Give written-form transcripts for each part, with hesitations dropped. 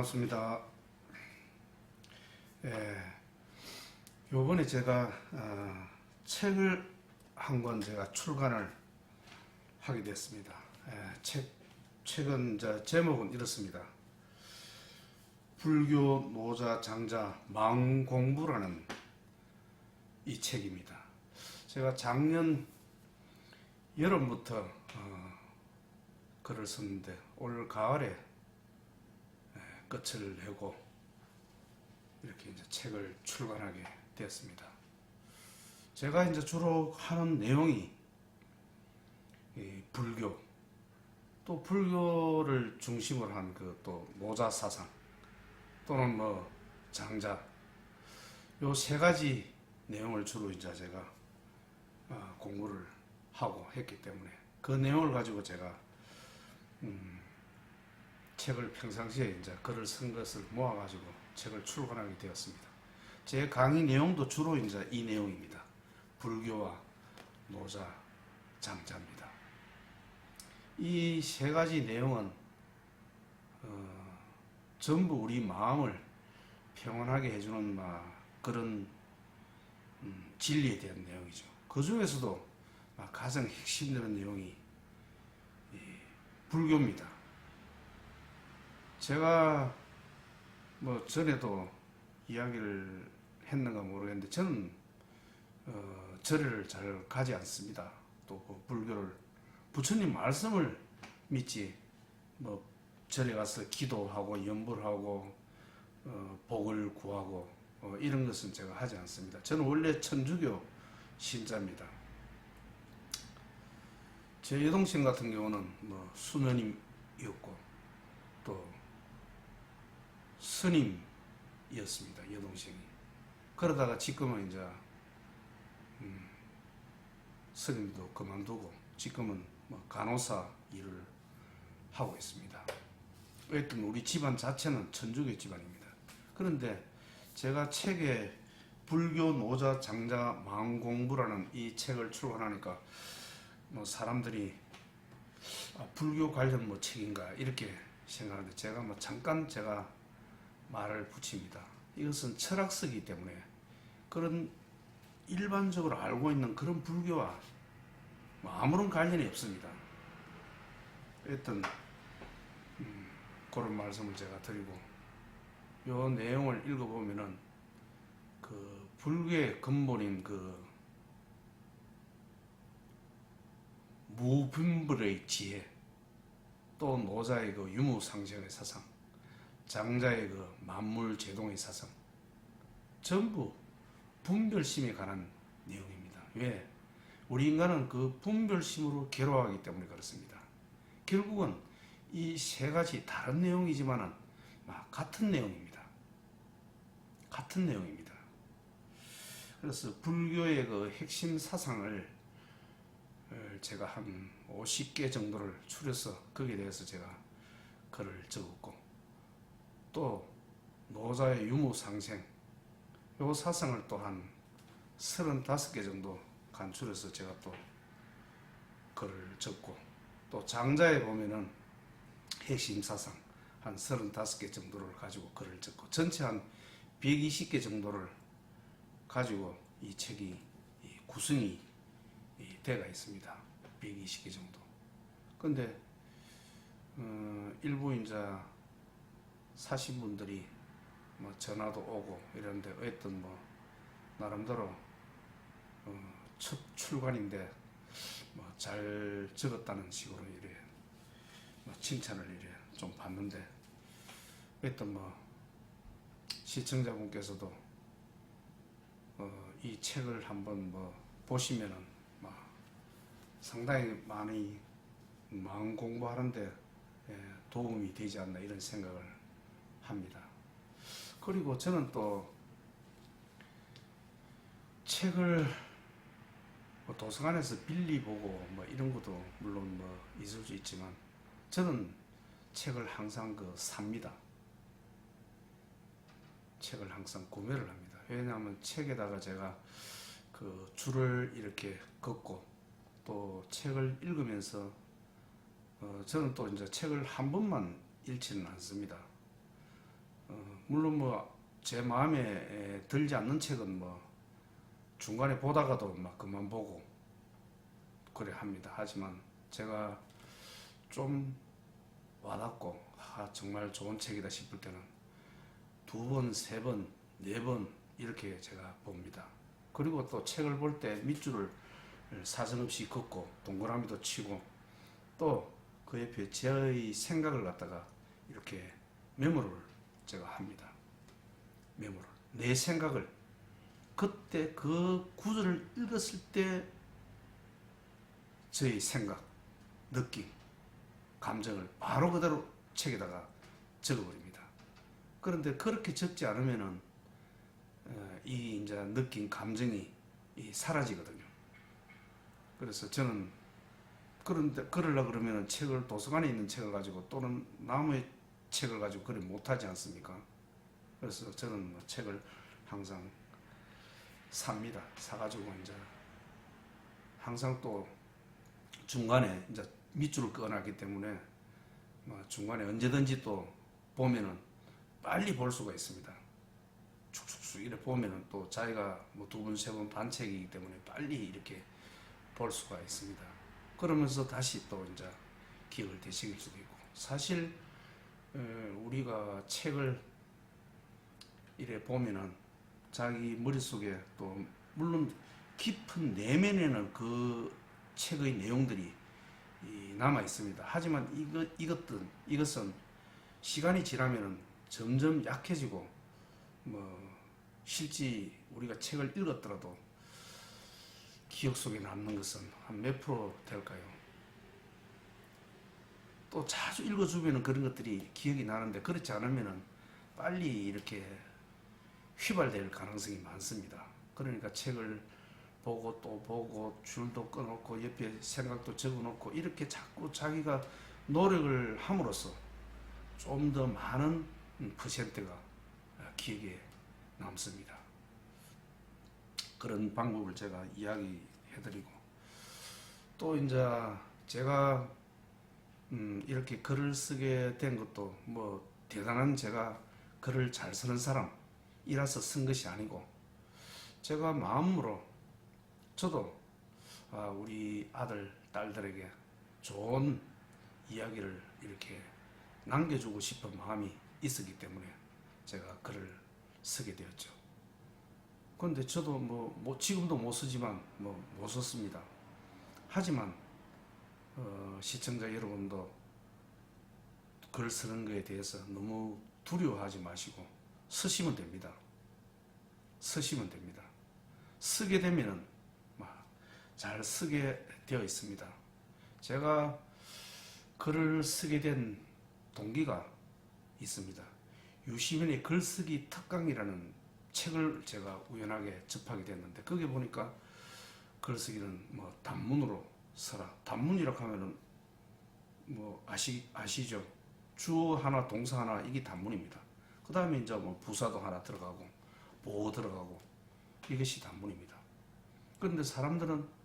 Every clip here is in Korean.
반갑습니다. 예, 요번에 제가 책을 한 권 제가 출간을 하게 됐습니다. 책은 제목은 이렇습니다. 불교 노자 장자 망공부라는 이 책입니다. 제가 작년 여름부터 글을 썼는데 올 가을에 끝을 내고 이렇게 이제 책을 출간하게 되었습니다. 제가 이제 주로 하는 내용이 불교, 또 불교를 중심으로 한 그 또 노자 사상 또는 뭐 장자, 요 세 가지 내용을 주로 이제 제가 공부를 하고 했기 때문에 그 내용을 가지고 제가 책을 평상시에 이제 글을 쓴 것을 모아가지고 책을 출간하게 되었습니다. 제 강의 내용도 주로 이제 이 내용입니다. 불교와 노자, 장자입니다. 이 세 가지 내용은 전부 우리 마음을 평온하게 해주는 그런 진리에 대한 내용이죠. 그 중에서도 가장 핵심되는 내용이 불교입니다. 제가 뭐 전에도 이야기를 했는가 모르겠는데 저는 절을 잘 가지 않습니다. 또 그 불교를 부처님 말씀을 믿지 뭐 절에 가서 기도하고 염불 하고 복을 구하고 이런 것은 제가 하지 않습니다. 저는 원래 천주교 신자입니다. 제 여동생 같은 경우는 뭐 수녀님이었고 또 스님이었습니다. 여동생이. 그러다가 지금은 이제 스님도 그만두고 지금은 뭐 간호사 일을 하고 있습니다. 어쨌든 우리 집안 자체는 천주교 집안입니다. 그런데 제가 책에 불교 노자 장자 망공부라는 이 책을 출간하니까 뭐 사람들이 불교 관련 뭐 책인가 이렇게 생각하는데 제가 뭐 잠깐 제가 말을 붙입니다. 이것은 철학서이기 때문에 그런 일반적으로 알고 있는 그런 불교와 뭐 아무런 관련이 없습니다. 일단 그런 말씀을 제가 드리고 요 내용을 읽어보면은 그 불교의 근본인 그 무분별의 지혜, 또 노자의 그 유무상생의 사상, 장자의 그 만물제동의 사상, 전부 분별심에 관한 내용입니다. 왜? 우리 인간은 그 분별심으로 괴로워하기 때문에 그렇습니다. 결국은 이 세 가지 다른 내용이지만은 같은 내용입니다. 같은 내용입니다. 그래서 불교의 그 핵심 사상을 제가 한 50개 정도를 추려서 거기에 대해서 제가 글을 적었고 또 노자의 유무상생 요 사상을 또 한 35개 정도 간추려서 제가 또 글을 적고 또 장자에 보면은 핵심 사상 한 35개 정도를 가지고 글을 적고 전체 한 120개 정도를 가지고 이 책이 구성이 되어 있습니다. 120개 정도. 근데 일부 이제 사신 분들이 뭐 전화도 오고 이런데 어쨌든 뭐 나름대로 첫 출간인데 뭐 잘 적었다는 식으로 이래 뭐 칭찬을 이래 좀 받는데 어쨌든 뭐 시청자분께서도 이 책을 한번 뭐 보시면은 뭐 상당히 많이 마음 공부하는데 도움이 되지 않나 이런 생각을 합니다. 그리고 저는 또 책을 뭐 도서관에서 빌리보고 뭐 이런 것도 물론 뭐 있을 수 있지만 저는 책을 항상 삽니다. 책을 항상 구매를 합니다. 왜냐하면 책에다가 제가 그 줄을 이렇게 긋고 또 책을 읽으면서 저는 또 이제 책을 한 번만 읽지는 않습니다. 물론 뭐 제 마음에 들지 않는 책은 뭐 중간에 보다가도 막 그만 보고 그래 합니다. 하지만 제가 좀 와닿고 정말 좋은 책이다 싶을 때는 두 번, 세 번, 네 번 이렇게 제가 봅니다. 그리고 또 책을 볼 때 밑줄을 사정없이 긋고 동그라미도 치고 또 그 옆에 저의 생각을 갖다가 이렇게 메모를 제가 합니다. 메모를. 내 생각을 그때 그 구절을 읽었을 때 저의 생각, 느낌, 감정을 바로 그대로 책에다가 적어버립니다. 그런데 그렇게 적지 않으면은 이 이제 느낀 감정이 사라지거든요. 그래서 저는 그런데 그러려 그러면은 책을 도서관에 있는 책을 가지고 또는 남의 책을 가지고 그리 못하지 않습니까? 그래서 저는 뭐 책을 항상 삽니다. 사가지고 이제 항상 또 중간에 이제 밑줄을 그어놨기 때문에 뭐 중간에 언제든지 또 보면은 빨리 볼 수가 있습니다. 축축축 이렇게 보면은 또 자기가 뭐 두 번, 세 번 반 책이기 때문에 빨리 이렇게 볼 수가 있습니다. 그러면서 다시 또 이제 기억을 되새길 수도 있고 사실 우리가 책을 이래 보면은 자기 머릿속에 또 물론 깊은 내면에는 그 책의 내용들이 남아 있습니다. 하지만 이것은 시간이 지나면은 점점 약해지고 뭐 실제 우리가 책을 읽었더라도 기억 속에 남는 것은 한 몇 프로 될까요? 또 자주 읽어주면 그런 것들이 기억이 나는데 그렇지 않으면 빨리 이렇게 휘발될 가능성이 많습니다. 그러니까 책을 보고 또 보고 줄도 끊어놓고 옆에 생각도 적어놓고 이렇게 자꾸 자기가 노력을 함으로써 좀 더 많은 퍼센트가 기억에 남습니다. 그런 방법을 제가 이야기해드리고 또 이제 제가 이렇게 글을 쓰게 된 것도 뭐 대단한 제가 글을 잘 쓰는 사람이라서 쓴 것이 아니고 제가 마음으로 저도 우리 아들, 딸들에게 좋은 이야기를 이렇게 남겨주고 싶은 마음이 있었기 때문에 제가 글을 쓰게 되었죠. 그런데 저도 뭐 지금도 못 쓰지만 못 썼습니다. 하지만 시청자 여러분도 글 쓰는 것에 대해서 너무 두려워하지 마시고 쓰시면 됩니다. 쓰시면 됩니다. 쓰게 되면은 잘 쓰게 되어 있습니다. 제가 글을 쓰게 된 동기가 있습니다. 유시민의 글쓰기 특강이라는 책을 제가 우연하게 접하게 됐는데 거기 보니까 글쓰기는 뭐 단문으로 써라. 단문이라고 하면은 뭐 아시죠? 주어 하나 동사 하나 이게 단문입니다. 그 다음에 이제 뭐 부사도 하나 들어가고 보어 들어가고 이것이 단문입니다. 그런데 사람들은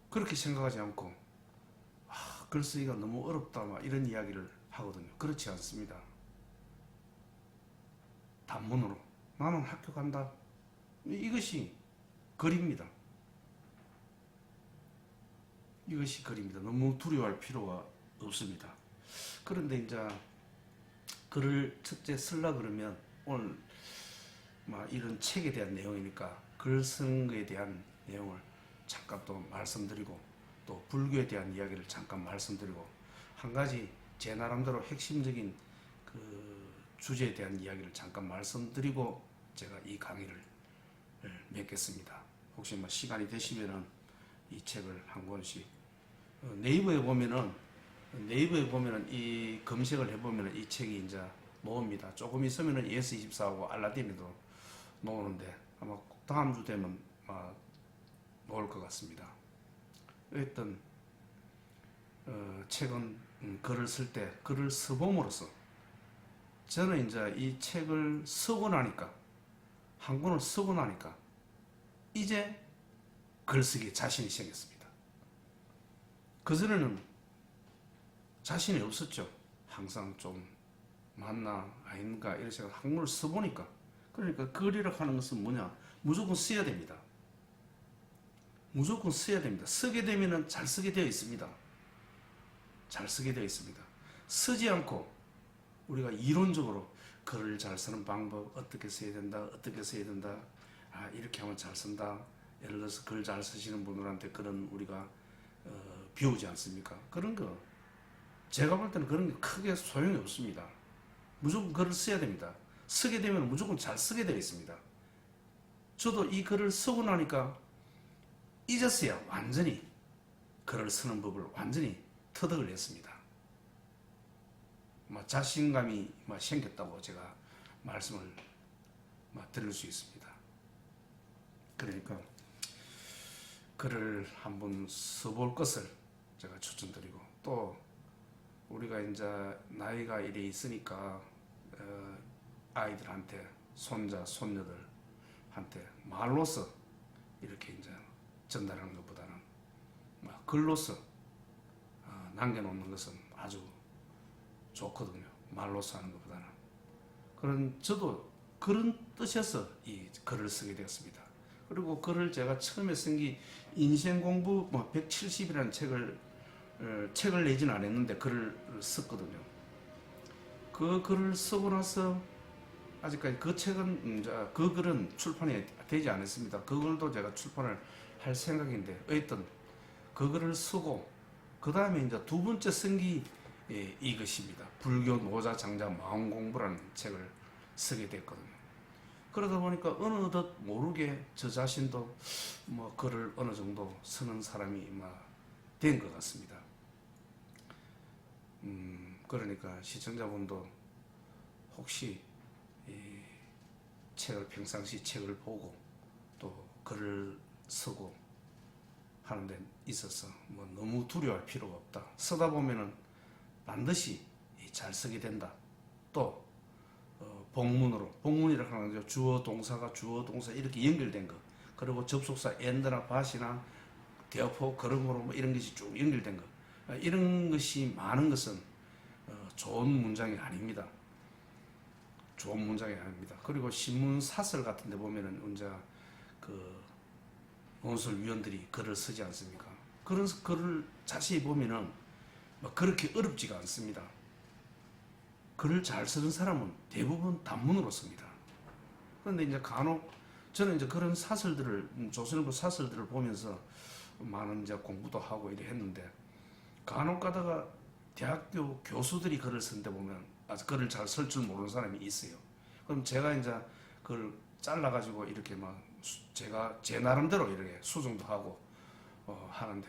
그렇게 생각하지 않고 글쓰기가 너무 어렵다 막 이런 이야기를 하거든요. 그렇지 않습니다. 단문으로 나는 학교 간다. 이것이 글입니다. 이것이 글입니다. 너무 두려워할 필요가 없습니다. 그런데 이제 글을 첫째 쓰려 그러면 오늘 이런 책에 대한 내용이니까 글 쓰는 것에 대한 내용을 잠깐 또 말씀드리고 또 불교에 대한 이야기를 잠깐 말씀드리고 한 가지 제 나름대로 핵심적인 그 주제에 대한 이야기를 잠깐 말씀드리고 제가 이 강의를 맺겠습니다. 혹시 시간이 되시면은 이 책을 한 권씩 네이버에 보면은 이 검색을 해보면은 이 책이 이제 나옵니다. 조금 있으면은 예스24하고 알라딘에도 나오는데 아마 다음 주 되면 나올 것 같습니다. 어떤 책은 글을 쓸 때 글을 써봄으로써 저는 이제 이 책을 쓰고 나니까 한 권을 쓰고 나니까 이제 글쓰기에 자신이 생겼습니다. 그전에는 자신이 없었죠. 항상 좀 맞나 아닌가 이런 생각 한국어를 써보니까 그러니까 글이라고 하는 것은 뭐냐 무조건 써야 됩니다. 무조건 써야 됩니다. 쓰게 되면은 잘 쓰게 되어 있습니다. 잘 쓰게 되어 있습니다. 쓰지 않고 우리가 이론적으로 글을 잘 쓰는 방법 어떻게 써야 된다 어떻게 써야 된다 이렇게 하면 잘 쓴다. 예를 들어서 글 잘 쓰시는 분들한테 그런 우리가 비우지 않습니까? 그런 거 제가 볼 때는 그런 게 크게 소용이 없습니다. 무조건 글을 써야 됩니다. 쓰게 되면 무조건 잘 쓰게 되어 있습니다. 저도 이 글을 쓰고 나니까 이제서야 완전히 글을 쓰는 법을 완전히 터득을 했습니다. 자신감이 생겼다고 제가 말씀을 드릴 수 있습니다. 그러니까 글을 한번 써볼 것을 제가 추천드리고 또 우리가 이제 나이가 이래 있으니까 아이들한테 손자 손녀들한테 말로서 이렇게 이제 전달하는 것보다는 글로서 남겨놓는 것은 아주 좋거든요. 말로서 하는 것보다는. 저도 그런 뜻에서 이 글을 쓰게 되었습니다. 그리고 글을 제가 처음에 쓴 게 인생공부 170이라는 책을 내지는 않았는데 글을 썼거든요. 그 글을 쓰고 나서 아직까지 그 책은 그 글은 출판이 되지 않았습니다. 그 글도 제가 출판을 할 생각인데 어쨌든 그 글을 쓰고 그 다음에 이제 두 번째 쓴 게 이것입니다. 불교 노자 장자 마음공부라는 책을 쓰게 됐거든요. 그러다 보니까 어느덧 모르게 저 자신도 글을 어느 정도 쓰는 사람이 된 것 같습니다. 그러니까 시청자분도 혹시 이 책을 평상시 책을 보고 또 글을 쓰고 하는 데 있어서 너무 두려워할 필요가 없다. 쓰다 보면은 반드시 잘 쓰게 된다. 또 복문이라고 하는 게 주어 동사가 주어 동사 이렇게 연결된 거 그리고 접속사 and나 but이나 therefore 그러므로 이런 것이 쭉 연결된 거 이런 것이 많은 것은 좋은 문장이 아닙니다. 좋은 문장이 아닙니다. 그리고 신문 사설 같은 데 보면은 이제 그 논술위원들이 글을 쓰지 않습니까? 그런 글을 자세히 보면은 그렇게 어렵지가 않습니다. 글을 잘 쓰는 사람은 대부분 단문으로 씁니다. 그런데 이제 간혹 저는 이제 그런 사설들을 조선일보 사설들을 보면서 많은 이제 공부도 하고 이래 했는데 간혹 가다가 대학교 교수들이 글을 쓰는데 보면 아주 글을 잘 쓸 줄 모르는 사람이 있어요. 그럼 제가 이제 그걸 잘라가지고 이렇게 제가 제 나름대로 이렇게 수정도 하고 하는데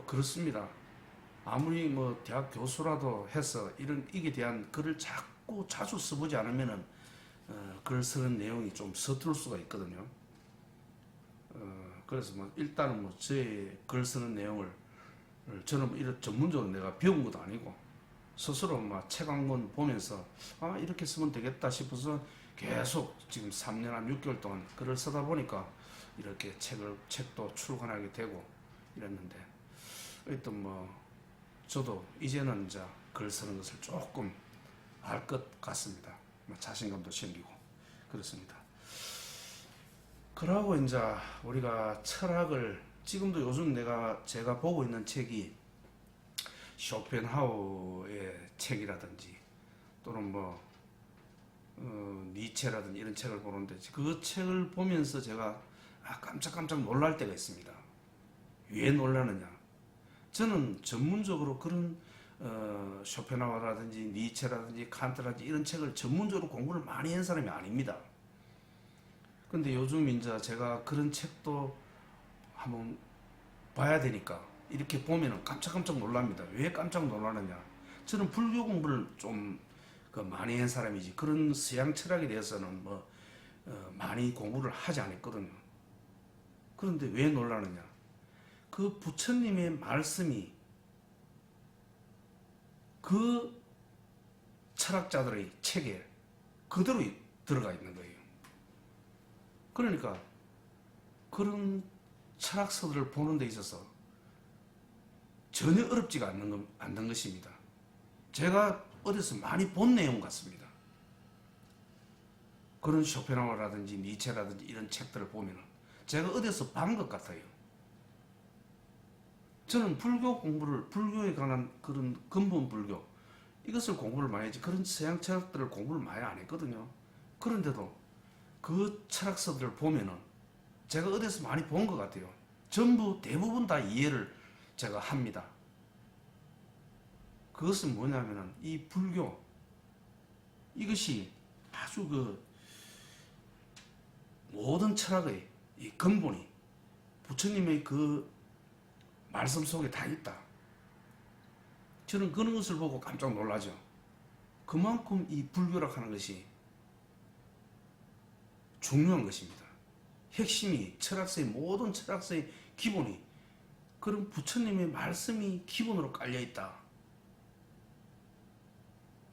그렇습니다. 아무리 대학 교수라도 해서 이게 대한 글을 자주 써보지 않으면은 글 쓰는 내용이 좀 서툴 수가 있거든요. 그래서 일단은 제 글 쓰는 내용을 저는 이런 전문적으로 내가 배운 것도 아니고 스스로 책 한 권 보면서 이렇게 쓰면 되겠다 싶어서 계속 지금 3년 한 6개월 동안 글을 쓰다 보니까 이렇게 책도 출간하게 되고 이랬는데 일단 저도 이제는 이제 글 쓰는 것을 조금 알 것 같습니다. 자신감도 생기고 그렇습니다. 그러고 이제 우리가 철학을 지금도 요즘 제가 보고 있는 책이 쇼펜하우의 책이라든지 또는 니체라든지 이런 책을 보는데 그 책을 보면서 제가 깜짝깜짝 놀랄 때가 있습니다. 왜 놀라느냐? 저는 전문적으로 그런 쇼펜하우라든지 니체라든지 칸트라든지 이런 책을 전문적으로 공부를 많이 한 사람이 아닙니다. 근데 요즘 이제 제가 그런 책도 한번 봐야 되니까 이렇게 보면은 깜짝깜짝 놀랍니다. 왜 깜짝 놀라느냐? 저는 불교 공부를 좀 많이 한 사람이지 그런 서양 철학에 대해서는 많이 공부를 하지 않았거든요. 그런데 왜 놀라느냐? 그 부처님의 말씀이 그 철학자들의 책에 그대로 들어가 있는 거예요. 그러니까 그런 철학서들을 보는 데 있어서 전혀 어렵지가 않는 것입니다. 제가 어디서 많이 본 내용 같습니다. 그런 쇼펜하우어라든지 니체라든지 이런 책들을 보면은 제가 어디서 본 것 같아요. 저는 불교 공부를, 불교에 관한 그런 근본 불교, 이것을 공부를 많이 했지, 그런 서양 철학들을 공부를 많이 안 했거든요. 그런데도 그 철학서들을 보면은 제가 어디서 많이 본 것 같아요. 전부 대부분 다 이해를 제가 합니다. 그것은 뭐냐면은 이 불교, 이것이 아주 그 모든 철학의 이 근본이 부처님의 그 말씀 속에 다 있다. 저는 그런 것을 보고 깜짝 놀라죠. 그만큼 이 불교라고 하는 것이 중요한 것입니다. 핵심이, 철학서의 모든 철학서의 기본이 그런 부처님의 말씀이 기본으로 깔려 있다.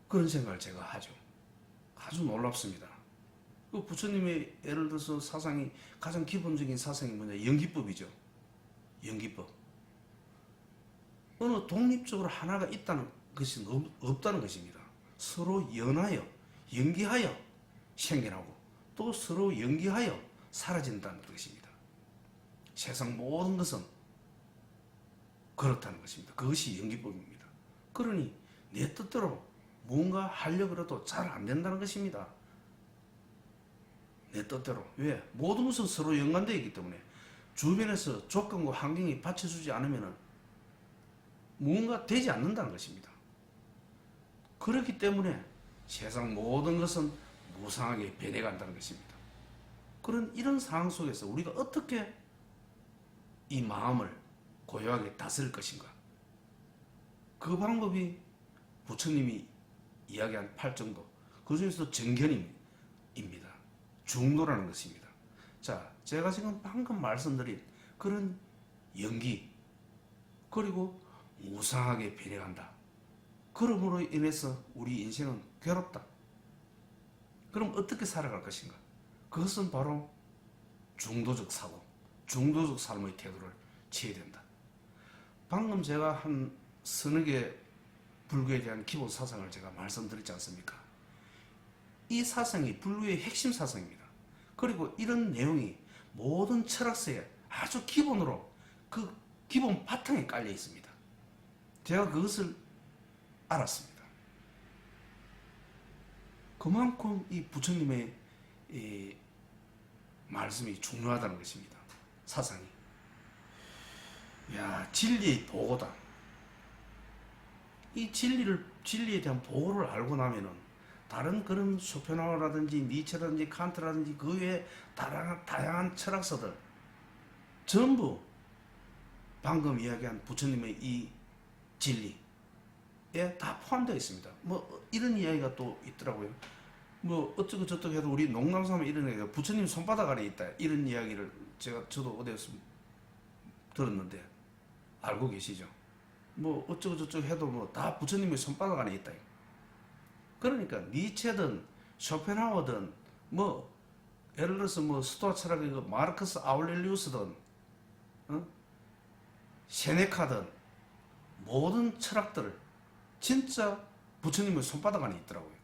그런 생각을 제가 하죠. 아주 놀랍습니다. 그 부처님의 예를 들어서 사상이, 가장 기본적인 사상이 뭐냐, 연기법이죠. 연기법. 어느 독립적으로 하나가 있다는 것이 없다는 것입니다. 서로 연하여, 연기하여 생겨나고 또 서로 연기하여 사라진다는 것입니다. 세상 모든 것은 그렇다는 것입니다. 그것이 연기법입니다. 그러니 내 뜻대로 뭔가 하려고 해도 잘 안 된다는 것입니다. 내 뜻대로. 왜? 모든 것은 서로 연관되어 있기 때문에 주변에서 조건과 환경이 받쳐주지 않으면 무언가 되지 않는다는 것입니다. 그렇기 때문에 세상 모든 것은 무상하게 변해간다는 것입니다. 이런 상황 속에서 우리가 어떻게 이 마음을 고요하게 다스릴 것인가? 그 방법이 부처님이 이야기한 팔정도, 그 중에서도 정견입니다. 중도라는 것입니다. 자, 제가 지금 방금 말씀드린 그런 연기, 그리고 무상하게 변해간다. 그러므로 인해서 우리 인생은 괴롭다. 그럼 어떻게 살아갈 것인가? 그것은 바로 중도적 사고, 중도적 삶의 태도를 취해야 된다. 방금 제가 한 서너 개 불교에 대한 기본 사상을 제가 말씀드렸지 않습니까? 이 사상이 불교의 핵심 사상입니다. 그리고 이런 내용이 모든 철학서에 아주 기본으로 그 기본 바탕에 깔려 있습니다. 제가 그것을 알았습니다. 그만큼 이 부처님의 이 말씀이 중요하다는 것입니다. 사상이. 야, 진리의 보고다. 이 진리에 대한 보고를 알고 나면은 다른 그런 쇼펜하우어라든지 니체라든지 칸트라든지 그 외에 다양한 철학서들 전부 방금 이야기한 부처님의 이 진리에 다 포함되어 있습니다. 뭐 이런 이야기가 또 있더라고요. 뭐 어쩌고 저쩌고 해도 우리 농담삼아 이런 얘기가 부처님 손바닥 아래 있다, 이런 이야기를 저도 어디서 들었는데 알고 계시죠? 뭐 어쩌고 저쩌고 해도 뭐 다 부처님의 손바닥 안에 있다. 그러니까 니체든 쇼펜하우어든 뭐 예를 들어서 뭐 스토아 철학의 그 마르크스 아울렐리우스든 세네카든 모든 철학들 진짜 부처님의 손바닥 안에 있더라고요.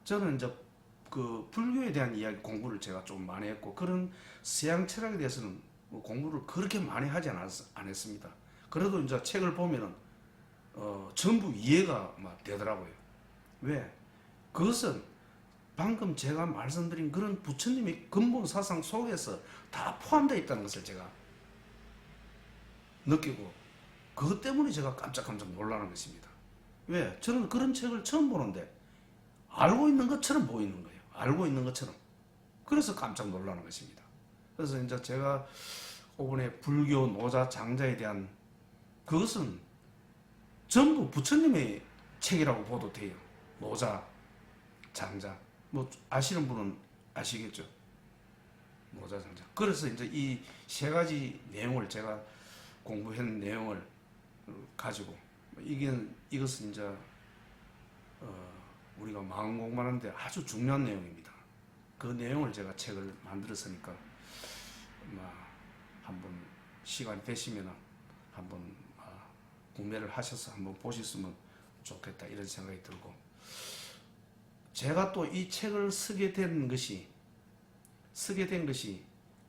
저는 이제 그 불교에 대한 이야기 공부를 제가 좀 많이 했고, 그런 서양 철학에 대해서는 뭐 공부를 그렇게 많이 하지 않았습니다. 그래도 이제 책을 보면은 전부 이해가 막 되더라고요. 왜? 그것은 방금 제가 말씀드린 그런 부처님의 근본 사상 속에서 다 포함되어 있다는 것을 제가 느끼고, 그것 때문에 제가 깜짝깜짝 놀라는 것입니다. 왜? 저는 그런 책을 처음 보는데 알고 있는 것처럼 보이는 거예요. 알고 있는 것처럼. 그래서 깜짝 놀라는 것입니다. 그래서 이제 제가 이번에 불교 노자 장자에 대한 그것은 전부 부처님의 책이라고 보도 돼요. 노자, 장자. 뭐 아시는 분은 아시겠죠? 노자, 장자. 그래서 이제 이 세 가지 내용을 제가 공부한 내용을 가지고 이것은 이제 우리가 마음 공부하는데 아주 중요한 내용입니다. 그 내용을 제가 책을 만들었으니까 한번 시간이 되시면 한번 구매를 하셔서 한번 보셨으면 좋겠다 이런 생각이 들고, 제가 또 이 책을 쓰게 된 것이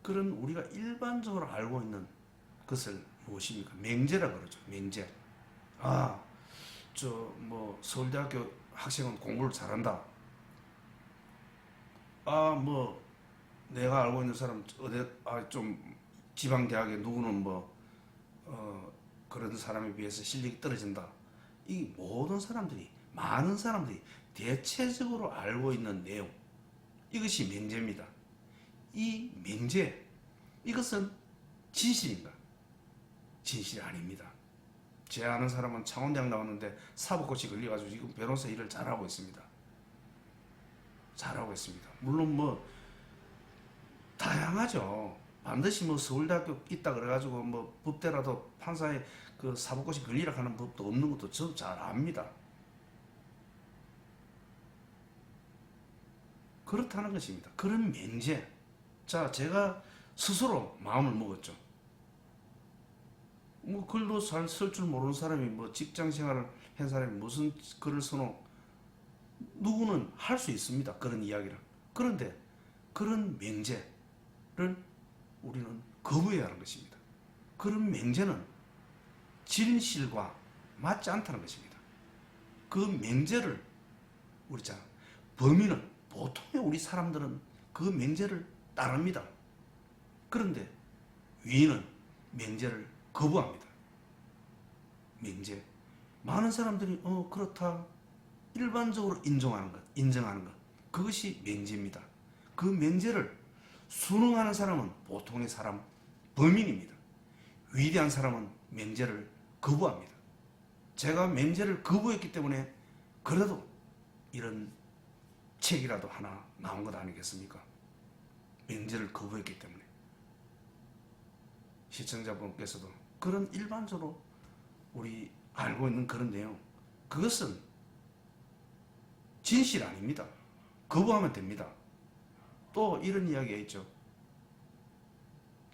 그런 우리가 일반적으로 알고 있는 것을 무엇입니까? 맹제라 그러죠. 맹제. 아, 저 뭐 서울대학교 학생은 공부를 잘한다. 아, 뭐 내가 알고 있는 사람 어디 좀 지방 대학에 누구는 뭐 그런 사람에 비해서 실력이 떨어진다. 이 모든 사람들이, 많은 사람들이 대체적으로 알고 있는 내용, 이것이 맹제입니다. 이 맹제, 이것은 진실인가? 진실이 아닙니다. 제 아는 사람은 창원대학 나왔는데 사법고시 걸려가지고 지금 변호사 일을 잘하고 있습니다. 잘하고 있습니다. 물론 뭐 다양하죠. 반드시 뭐 서울대학교 있다 그래가지고 뭐 법대라도 판사의 그 사법고시 걸리라 하는 법도 없는 것도 저 잘 압니다. 그렇다는 것입니다. 그런 맹제. 자, 제가 스스로 마음을 먹었죠. 뭐 글도 잘 쓸 줄 모르는 사람이 뭐 직장 생활을 한 사람이 무슨 글을 써노? 누구는 할 수 있습니다. 그런 이야기를. 그런데 그런 맹제를 우리는 거부해야 하는 것입니다. 그런 맹제는 진실과 맞지 않다는 것입니다. 그 맹제를 범인은, 보통의 우리 사람들은 그 맹제를 따릅니다. 그런데 위인은 맹제를 거부합니다. 맹제. 많은 사람들이 그렇다 일반적으로 인정하는 것. 그것이 맹제입니다. 그 맹제를 순응하는 사람은 보통의 사람, 범인입니다. 위대한 사람은 맹제를 거부합니다. 제가 맹제를 거부했기 때문에 그래도 이런 책이라도 하나 나온 것 아니겠습니까? 맹제를 거부했기 때문에. 시청자분께서도 그런 일반적으로 우리 알고 있는 그런 내용, 그것은 진실 아닙니다. 거부하면 됩니다. 또 이런 이야기가 있죠.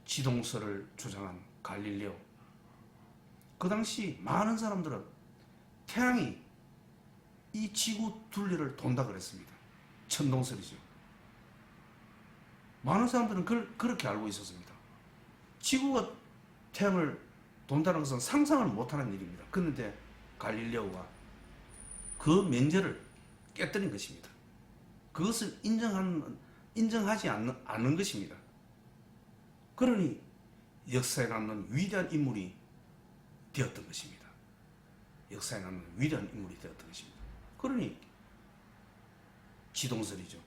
지동설을 주장한 갈릴레오. 그 당시 많은 사람들은 태양이 이 지구 둘레를 돈다 그랬습니다. 천동설이죠. 많은 사람들은 그렇게 알고 있었습니다. 지구가 태양을 돈다는 것은 상상을 못하는 일입니다. 그런데 갈릴레오가 그 맹제를 깨뜨린 것입니다. 그것을 인정하지 않는 것입니다. 그러니 역사에 남는 위대한 인물이 되었던 것입니다. 역사에 남는 위대한 인물이 되었던 것입니다. 그러니 지동설이죠.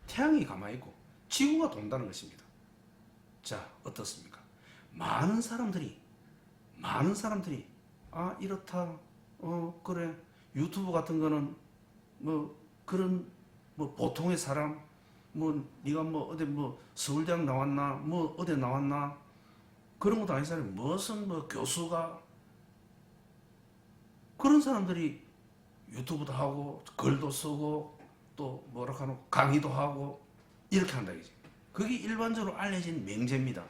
태양이 가만히 있고 지구가 돈다는 것입니다. 자, 어떻습니까? 많은 사람들이 이렇다, 그래, 유튜브 같은 거는 뭐 그런 뭐 보통의 사람, 뭐 네가 뭐 어디 뭐 서울대학 나왔나, 뭐 어디 나왔나, 그런 것도 아닌 사람이 무슨 뭐 교수가, 그런 사람들이 유튜브도 하고 글도 쓰고 또 뭐라 하노, 강의도 하고 이렇게 한다 이지. 그게 일반적으로 알려진 맹제입니다.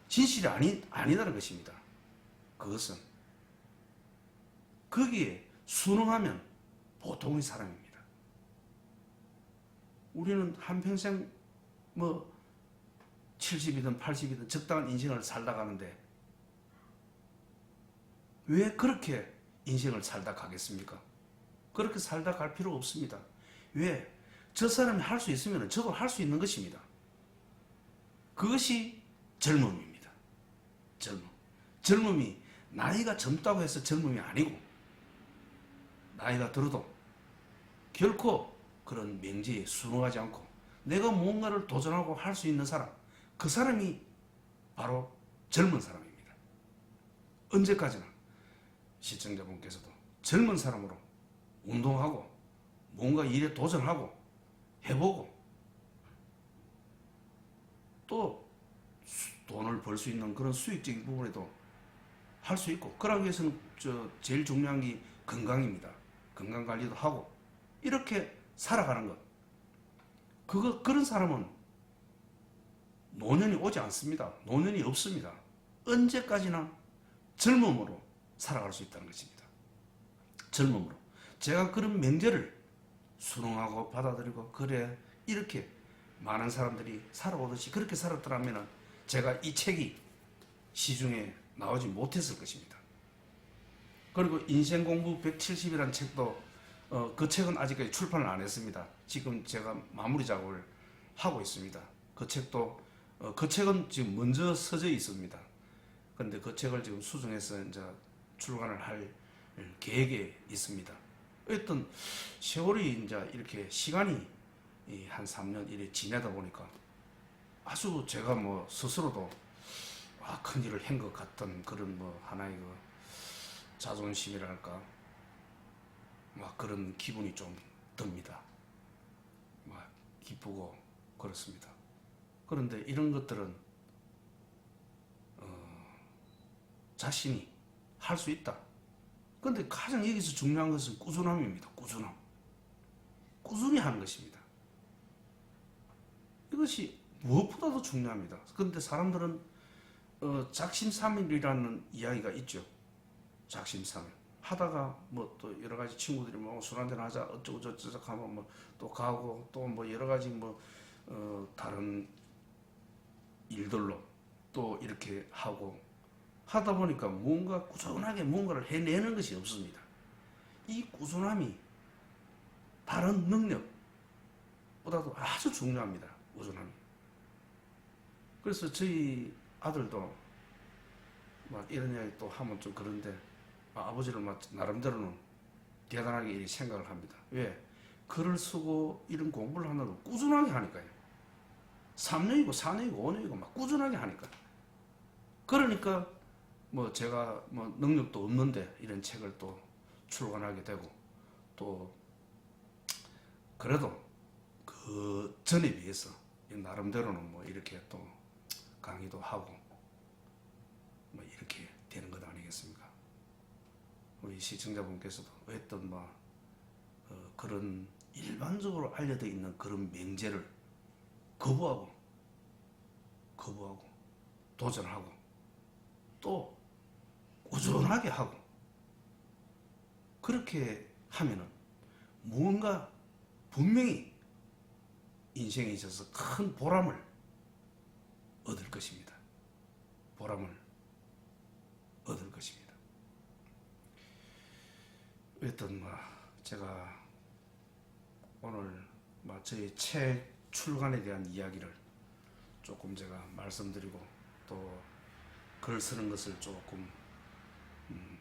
진실이 아니다는 것입니다. 그것은 거기에 순응하면 보통의 사람입니다. 우리는 한평생 뭐 70이든 80이든 적당한 인생을 살다 가는데 왜 그렇게 인생을 살다 가겠습니까? 그렇게 살다 갈 필요가 없습니다. 왜? 저 사람이 할 수 있으면 저도 할 수 있는 것입니다. 그것이 젊음입니다. 젊음이 나이가 젊다고 해서 젊음이 아니고, 나이가 들어도 결코 그런 맹제에 순응하지 않고 내가 무언가를 도전하고 할 수 있는 사람, 그 사람이 바로 젊은 사람입니다. 언제까지나 시청자분께서도 젊은 사람으로 운동하고 뭔가 일에 도전하고 해보고 또 돈을 벌 수 있는 그런 수익적인 부분에도 할 수 있고, 그러기 위해서는 제일 중요한 게 건강입니다. 건강 관리도 하고 이렇게 살아가는 것. 그런 사람은 노년이 오지 않습니다. 노년이 없습니다. 언제까지나 젊음으로 살아갈 수 있다는 것입니다. 젊음으로. 제가 그런 명제를 순응하고 받아들이고 그래 이렇게 많은 사람들이 살아오듯이 그렇게 살았더라면 제가 이 책이 시중에 나오지 못했을 것입니다. 그리고 인생공부 170이라는 책도 그 책은 아직까지 출판을 안 했습니다. 지금 제가 마무리 작업을 하고 있습니다. 그 책도 그 책은 지금 먼저 서져 있습니다. 그런데 그 책을 지금 수정해서 이제 출간을 할 계획에 있습니다. 어떤 세월이 이제 이렇게 시간이 한 3년 이래 지내다 보니까 아주 제가 뭐 스스로도 큰 일을 한 것 같던 그런 뭐 하나의 그 자존심이랄까 막 그런 기분이 좀 듭니다. 막 기쁘고 그렇습니다. 그런데 이런 것들은 자신이 할 수 있다. 그런데 가장 여기서 중요한 것은 꾸준함입니다. 꾸준함. 꾸준히 하는 것입니다. 이것이 무엇보다도 중요합니다. 그런데 사람들은 작심삼일이라는 이야기가 있죠. 작심삼일. 하다가 뭐 또 여러 가지 친구들이 뭐 술 한잔 하자 어쩌고 저쩌고 하면 뭐 또 가고 또 뭐 여러 가지 뭐 다른 일들로 또 이렇게 하고 하다 보니까 뭔가 꾸준하게 뭔가를 해내는 것이 없습니다. 이 꾸준함이 다른 능력보다도 아주 중요합니다. 꾸준함이. 그래서 저희 아들도 막 이런 이야기 또 하면 좀 그런데 아버지를 막 나름대로는 대단하게 이렇게 생각을 합니다. 왜? 글을 쓰고 이런 공부를 하나도 꾸준하게 하니까요. 3년이고 4년이고 5년이고 막 꾸준하게 하니까. 그러니까 뭐 제가 뭐 능력도 없는데 이런 책을 또 출간하게 되고 또 그래도 그 전에 비해서 나름대로는 뭐 이렇게 또 강의도 하고 뭐 이렇게 되는 것 아니겠습니까? 우리 시청자분께서도 어떤 뭐 그런 일반적으로 알려져 있는 그런 명제를 거부하고 도전하고 또 꾸준하게 하고 그렇게 하면은 무언가 분명히 인생에 있어서 큰 보람을 얻을 것입니다. 보람을 얻을 것입니다. 어떤 제가 오늘 저희 책 출간에 대한 이야기를 조금 제가 말씀드리고 또 글 쓰는 것을 조금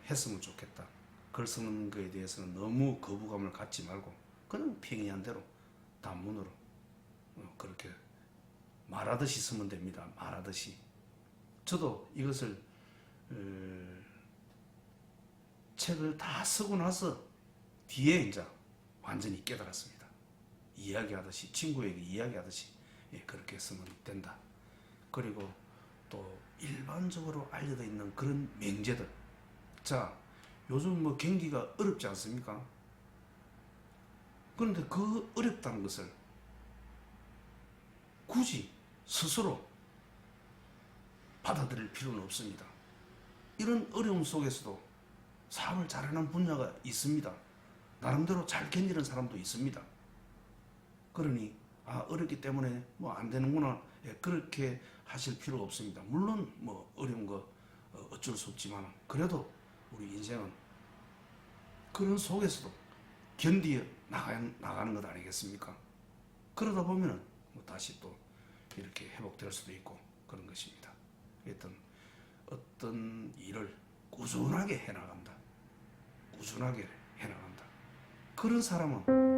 했으면 좋겠다. 글 쓰는 것에 대해서는 너무 거부감을 갖지 말고 그냥 평이한 대로 단문으로 그렇게 말하듯이 쓰면 됩니다. 말하듯이. 저도 이것을 책을 다 쓰고 나서 뒤에 이제 완전히 깨달았습니다. 이야기하듯이 친구에게 이야기하듯이 그렇게 쓰면 된다. 그리고 또 일반적으로 알려져 있는 그런 명제들. 자, 요즘 뭐 경기가 어렵지 않습니까? 그런데 그 어렵다는 것을 굳이 스스로 받아들일 필요는 없습니다. 이런 어려움 속에서도 사업을 잘하는 분야가 있습니다. 나름대로 잘 견디는 사람도 있습니다. 그러니 어렵기 때문에 뭐 안 되는구나 그렇게 하실 필요 없습니다. 물론 뭐 어려운 거 어쩔 수 없지만 그래도 우리 인생은 그런 속에서도 견디어 나가는 것 아니겠습니까? 그러다 보면은 뭐 다시 또 이렇게 회복될 수도 있고 그런 것입니다. 어떤 일을 꾸준하게 해나간다. 꾸준하게 해나간다. 그런 사람은